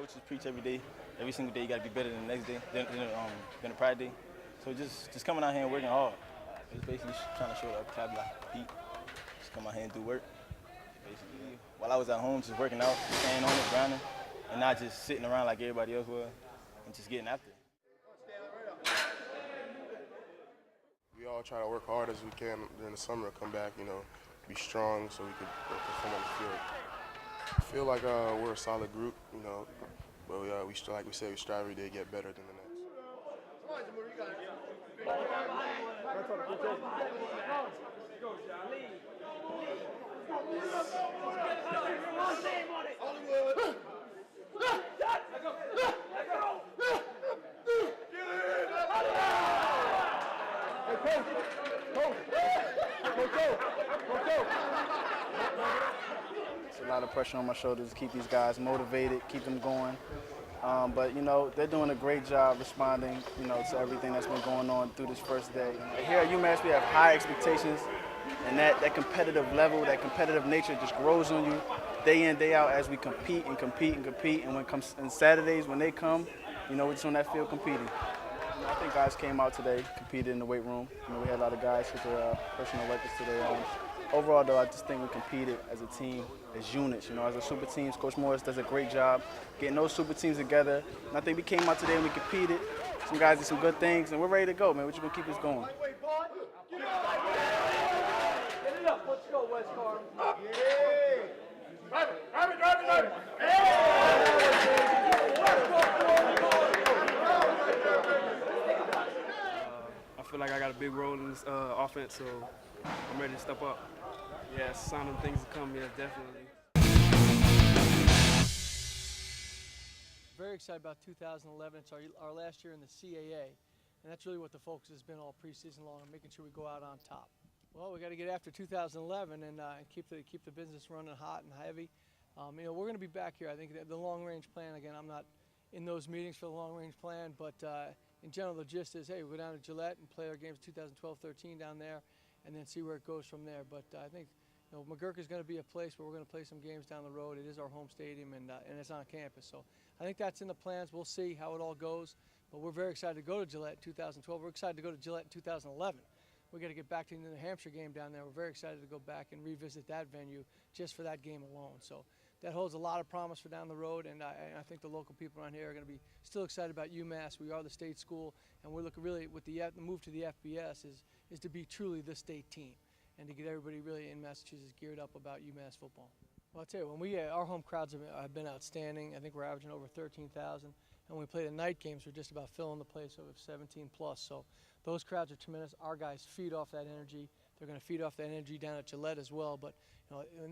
Coaches preach every day. Every single day you got to be better than the next day, than the prior day. So just coming out here and working hard. It's basically trying to show the upper cap like compete. Just come out here and do work. Basically, while I was at home, just working out, staying on it, grinding, and not just sitting around like everybody else was, and just getting after it. We all try to work hard as we can during the summer, come back, be strong so we could perform on the field. I feel like we're a solid group, but we strive every day to get better than the next. It's a lot of pressure on my shoulders to keep these guys motivated, keep them going. But they're doing a great job responding, to everything that's been going on through this first day. Here at UMass, we have high expectations, and that competitive level, that competitive nature just grows on you day in, day out as we compete and compete and compete. And when it comes in Saturdays, when they come, we're just on that field competing. I think guys came out today, competed in the weight room. We had a lot of guys hit their personal records today. Overall, though, I just think we competed as a team, as units. As a super teams, Coach Morris does a great job getting those super teams together. And I think we came out today and we competed. Some guys did some good things, and we're ready to go, man. We're just gonna keep this going. Get it up. Let's go, West Car. Drive it. I feel like I got a big role in this offense, so I'm ready to step up. Yeah, it's a sign of things to come, yes, definitely. Very excited about 2011. It's our last year in the CAA, and that's really what the focus has been all preseason long, making sure we go out on top. Well, we got to get after 2011 and keep the business running hot and heavy. We're going to be back here. I think the long-range plan, again, I'm not in those meetings for the long-range plan, but in general, the gist is, hey, we go down to Gillette and play our games 2012-13 down there, and then see where it goes from there. But I think McGurk is going to be a place where we're going to play some games down the road. It is our home stadium, and it's on campus. So I think that's in the plans. We'll see how it all goes. But we're very excited to go to Gillette in 2012. We're excited to go to Gillette in 2011. We got to get back to the New Hampshire game down there. We're very excited to go back and revisit that venue just for that game alone. So that holds a lot of promise for down the road, and I think the local people around here are going to be still excited about UMass. We are the state school, and we're looking really with the move to the FBS is to be truly the state team and to get everybody really in Massachusetts geared up about UMass football. Well, I'll tell you, our home crowds have been outstanding. I think we're averaging over 13,000, and when we play the night games, we're just about filling the place with 17 plus. So those crowds are tremendous. Our guys feed off that energy. They're going to feed off that energy down at Gillette as well. But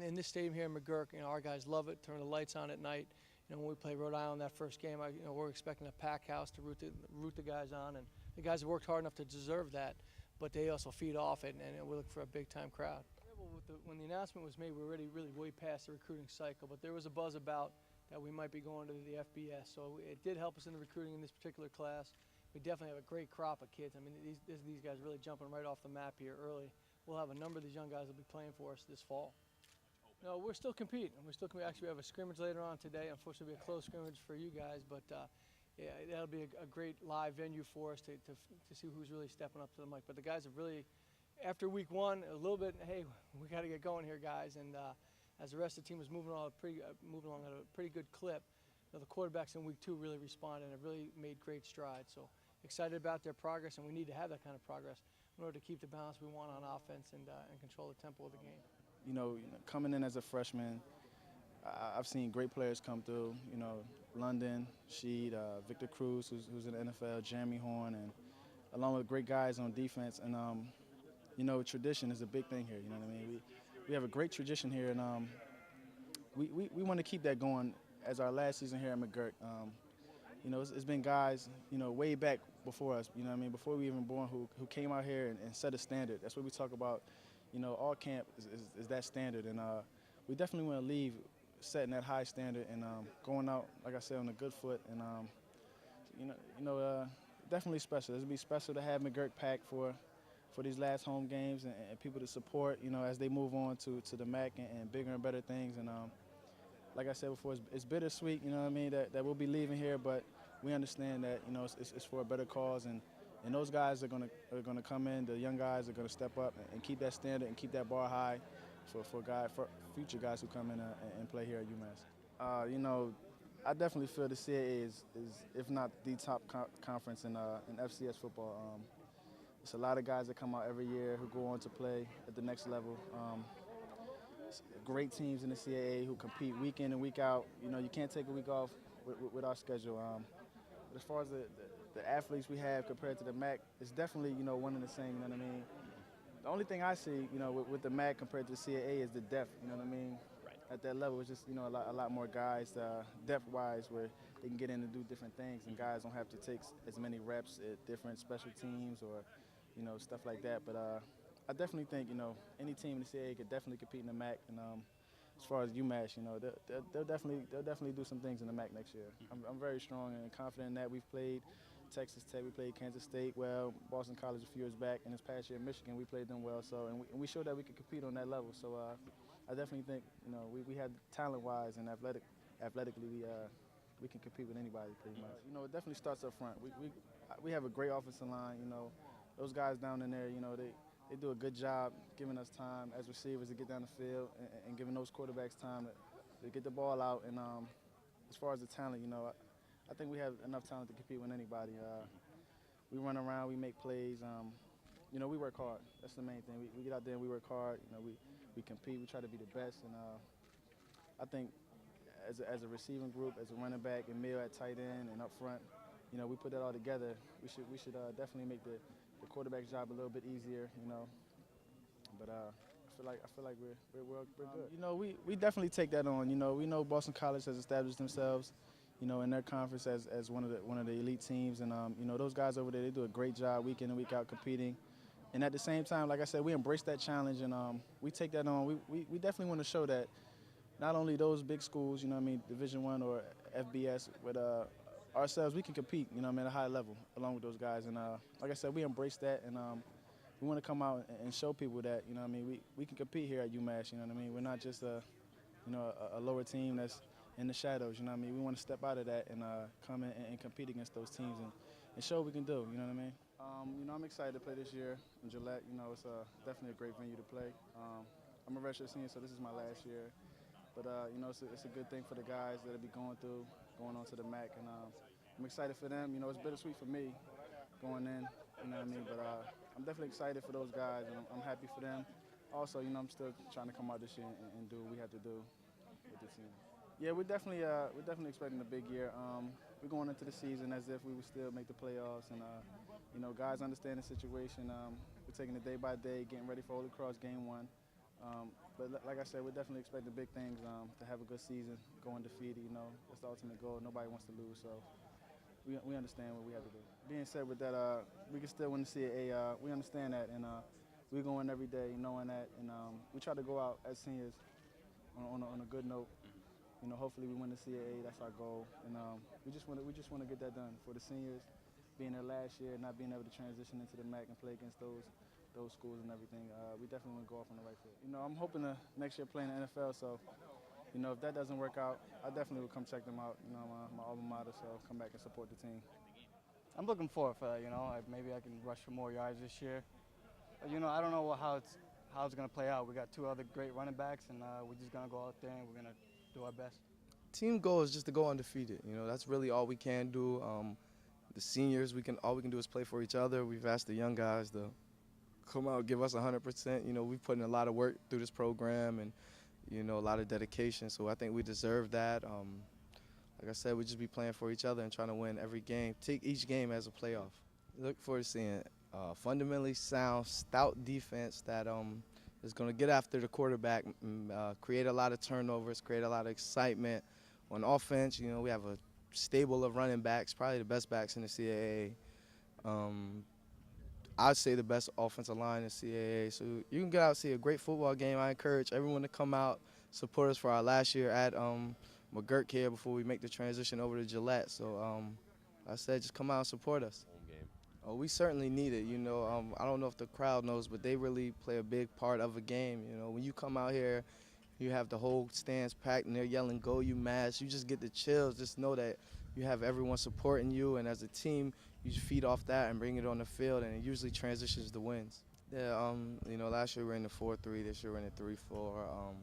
in this stadium here in McGurk, our guys love it. Turn the lights on at night. When we play Rhode Island that first game, we're expecting a pack house to root the guys on, and the guys have worked hard enough to deserve that. But they also feed off it, and we're looking for a big-time crowd. When the announcement was made, we were already really way past the recruiting cycle, but there was a buzz about that we might be going to the FBS. So it did help us in the recruiting in this particular class. We definitely have a great crop of kids. I mean, these guys really jumping right off the map here early. We'll have a number of these young guys that will be playing for us this fall. No, we're still competing. Actually, we have a scrimmage later on today. Unfortunately, it'll be a close scrimmage for you guys, but yeah, that'll be a great live venue for us to see who's really stepping up to the mic. But the guys have really, after week one, a little bit, hey, we got to get going here, guys. And as the rest of the team was moving along at a pretty good clip, the quarterbacks in week two really responded and have really made great strides. So excited about their progress, and we need to have that kind of progress in order to keep the balance we want on offense and control the tempo of the game. Coming in as a freshman, I've seen great players come through. London, Sheed, Victor Cruz, who's in the NFL, Jeremy Horn, and along with great guys on defense. And tradition is a big thing here. You know what I mean? We have a great tradition here, and we want to keep that going as our last season here at McGurk. It's been guys, way back before us, before we even born, who came out here and set a standard. That's what we talk about. All camp is that standard, and we definitely want to leave setting that high standard and going out, like I said, on a good foot. And definitely special. It'll be special to have McGurk packed for these last home games and people to support, as they move on to the MAC and bigger and better things. And like I said before, it's bittersweet, you know what I mean, that we'll be leaving here, but we understand that, you know, it's for a better cause, and those guys are gonna come in, the young guys are gonna step up and keep that standard and keep that bar high for future guys who come in and play here at UMass. You know, I definitely feel the CAA is if not the top conference in FCS football. It's a lot of guys that come out every year who go on to play at the next level. Great teams in the CAA who compete week in and week out. You know, you can't take a week off with our schedule. But as far as the athletes we have compared to the MAC, it's definitely, you know, one and the same, you know what I mean? The only thing I see, you know, with the MAC compared to the CAA is the depth, you know what I mean? Right. At that level, it's just, you know, a lot more guys, depth-wise, where they can get in and do different things, and guys don't have to take as many reps at different special teams or, you know, stuff like that. But I definitely think, you know, any team in the CAA could definitely compete in the MAC. And as far as UMass, you know, they'll definitely do some things in the MAC next year. I'm very strong and confident in that. We've played Texas Tech, we played Kansas State well, Boston College a few years back, and this past year Michigan, we played them well. So, and we showed that we could compete on that level. So I definitely think, you know, we had talent-wise and athletically, we can compete with anybody pretty much. You know, it definitely starts up front. We have a great offensive line. You know, those guys down in there, you know, they do a good job giving us time as receivers to get down the field and giving those quarterbacks time to get the ball out. And as far as the talent, you know, I think we have enough talent to compete with anybody. We run around, we make plays. You know, we work hard. That's the main thing. We get out there and we work hard. You know, we compete. We try to be the best. And I think as a receiving group, as a running back, and Emil at tight end and up front, you know, we put that all together. We should definitely make the quarterback's job a little bit easier. You know, but I feel like we're good. You know, we definitely take that on. You know, we know Boston College has established themselves, you know, in their conference as one of the elite teams, and you know, those guys over there, they do a great job week in and week out competing. And at the same time, like I said, we embrace that challenge, and we take that on. We definitely want to show that not only those big schools, you know what I mean, Division I or FBS, but ourselves, we can compete, you know what I mean, at a high level along with those guys. And like I said, we embrace that, and we want to come out and show people that, you know what I mean, we can compete here at UMass, you know what I mean. We're not just a lower team that's in the shadows, you know what I mean. We want to step out of that and come in and compete against those teams and show what we can do, you know what I mean. You know, I'm excited to play this year in Gillette. You know, it's definitely a great venue to play. I'm a redshirt senior, so this is my last year. But, you know, it's a good thing for the guys that'll be going on to the MAC. And I'm excited for them. You know, it's bittersweet for me going in, you know what I mean? But I'm definitely excited for those guys, and I'm happy for them. Also, you know, I'm still trying to come out this year and do what we have to do with the team. Yeah, we're definitely expecting a big year. We're going into the season as if we would still make the playoffs, and you know, guys understand the situation. We're taking it day by day, getting ready for Holy Cross Game 1. But like I said, we're definitely expecting big things, to have a good season, go undefeated. You know, that's the ultimate goal. Nobody wants to lose, so we understand what we have to do. Being said with that, we can still win the CAA. We understand that, and we go in every day knowing that, and we try to go out as seniors on a good note. You know, hopefully we win the CAA. That's our goal, and we just want to get that done for the seniors. Being there last year, not being able to transition into the MAC and play against those schools and everything, we definitely want to go off on the right foot. You know, I'm hoping to next year play in the NFL, so, you know, if that doesn't work out, I definitely will come check them out, you know, my alma mater, so I'll come back and support the team. I'm looking forward for that, you know, maybe I can rush for more yards this year. But, you know, I don't know how it's going to play out. We got two other great running backs, and we're just going to go out there and we're going to do our best. Team goal is just to go undefeated. You know, that's really all we can do. The seniors, all we can do is play for each other. We've asked the young guys to come out, give us 100%. You know, we've put in a lot of work through this program and, you know, a lot of dedication. So I think we deserve that. Like I said, we just be playing for each other and trying to win every game. Take each game as a playoff. Look forward to seeing fundamentally sound, stout defense that is going to get after the quarterback, create a lot of turnovers, create a lot of excitement. On offense, you know, we have a stable of running backs, probably the best backs in the CAA. I'd say the best offensive line in the CAA. So you can get out and see a great football game. I encourage everyone to come out, support us for our last year at McGurk here before we make the transition over to Gillette. So I said just come out and support us. Home game. Oh, we certainly need it. You know, I don't know if the crowd knows, but they really play a big part of a game. You know, when you come out here, You have the whole stands packed and they're yelling, "Go UMass." You just get the chills. Just know that you have everyone supporting you, and as a team, you just feed off that and bring it on the field, and it usually transitions to wins. Yeah, last year we were in the 4-3. This year we're in the 3-4.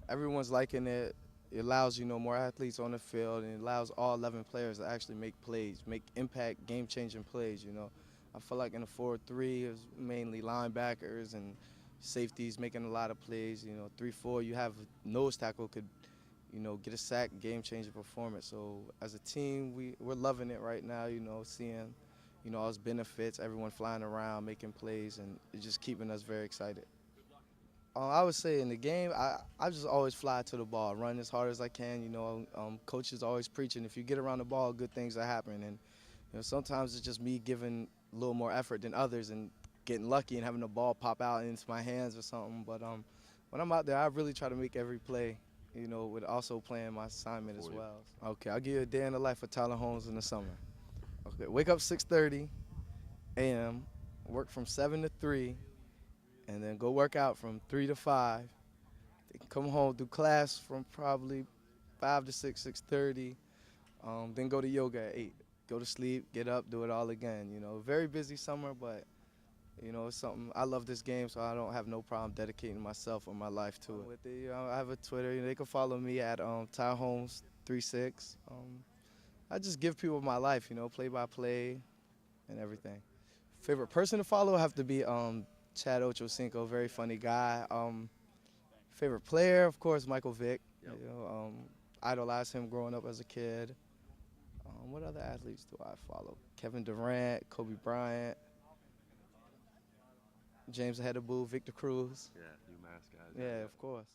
Everyone's liking it. It allows, more athletes on the field, and it allows all 11 players to actually make plays, make impact, game-changing plays, I feel like in the 4-3, it was mainly linebackers and safeties making a lot of plays. 3-4, you have nose tackle could, get a sack, game-changing performance. So as a team, we're loving it right now, seeing, all its benefits, everyone flying around, making plays, and it's just keeping us very excited. I would say in the game, I just always fly to the ball, run as hard as I can. Coach is always preaching, if you get around the ball, good things are happening. And sometimes it's just me giving a little more effort than others and getting lucky and having the ball pop out into my hands or something. But when I'm out there, I really try to make every play, with also playing my assignment as well. Okay, I'll give you a day in the life of Tyler Holmes in the summer. Okay, wake up 6:30 a.m., work from 7 to 3, and then go work out from 3 to 5. Then come home, do class from probably 5 to 6, 6:30. Then go to yoga at 8. Go to sleep, get up, do it all again. Very busy summer, but it's something. I love this game, so I don't have no problem dedicating myself or my life to it. With it, I have a Twitter. They can follow me at TyHolmes36. I just give people my life, play by play and everything. Favorite person to follow have to be Chad Ochocinco, very funny guy. Favorite player, of course, Michael Vick. Yep. Idolized him growing up as a kid. What other athletes do I follow? Kevin Durant, Kobe Bryant, James Ahedabu, Victor Cruz. Yeah, UMass guys. Yeah, of course.